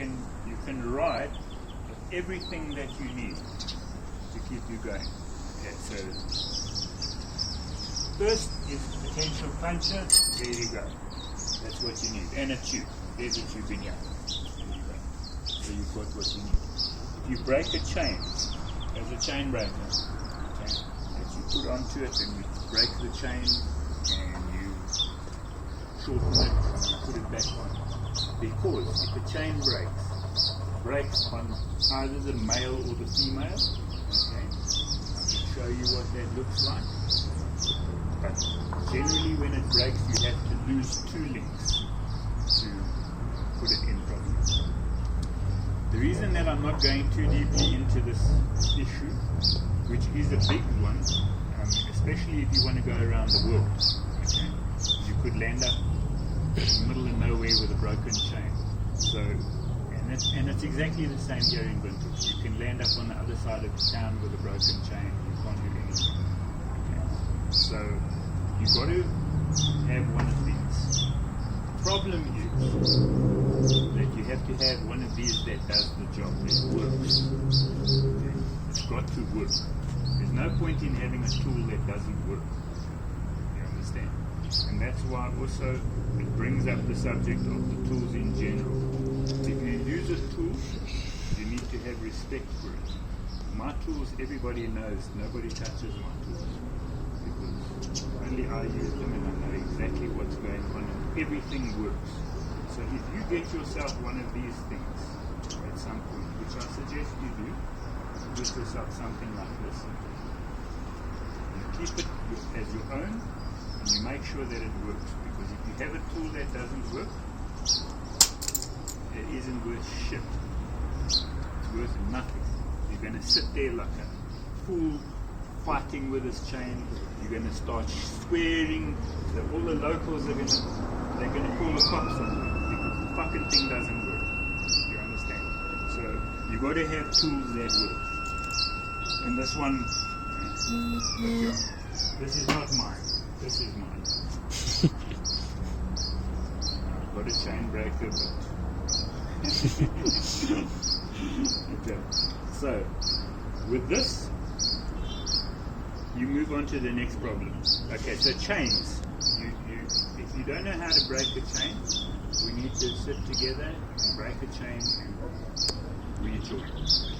you can ride with everything that you need to keep you going. Okay, so first is potential puncture. There you go. That's what you need. And a tube. There's a tube in here. There you go. So you've got what you need. If you break a chain, as a chain breaker, okay, that you put onto it and you break the chain and you shorten it and you put it back on. Because if a chain breaks on either the male or the female, okay, I can show you what that looks like. But generally when it breaks you have to lose 2 links to put it in properly. The reason that I'm not going too deeply into this issue, which is a big one, especially if you want to go around the world, okay, you could land up in the middle of nowhere with a broken chain. So, and it's exactly the same here in winter. You can land up on the other side of the town with a broken chain. You can't do anything. Okay. So you got to have one of these. The problem is that you have to have one of these that does the job, that works. Okay. It's got to work. There's no point in having a tool that doesn't work. You understand? And that's why also it brings up the subject of the tools in general. If you use a tool, you need to have respect for it. My tools, everybody knows, nobody touches my tools. Because only I use them and I know exactly what's going on and everything works. So if you get yourself one of these things at some point, which I suggest you do, get yourself something like this. You keep it as your own and you make sure that it works. Because if you have a tool that doesn't work, it isn't worth shit. It's worth nothing. You're going to sit there like a fool fighting with this chain. You're going to start swearing. So all the locals are going to call the cops on you because the fucking thing doesn't work. You understand? So you got to have tools that work. And this one, this is not mine. This is mine. I've got a chain breaker, but okay. So with this you move on to the next problem. Okay, so chains. If you don't know how to break a chain, we need to sit together and break a chain and rejoin. Okay.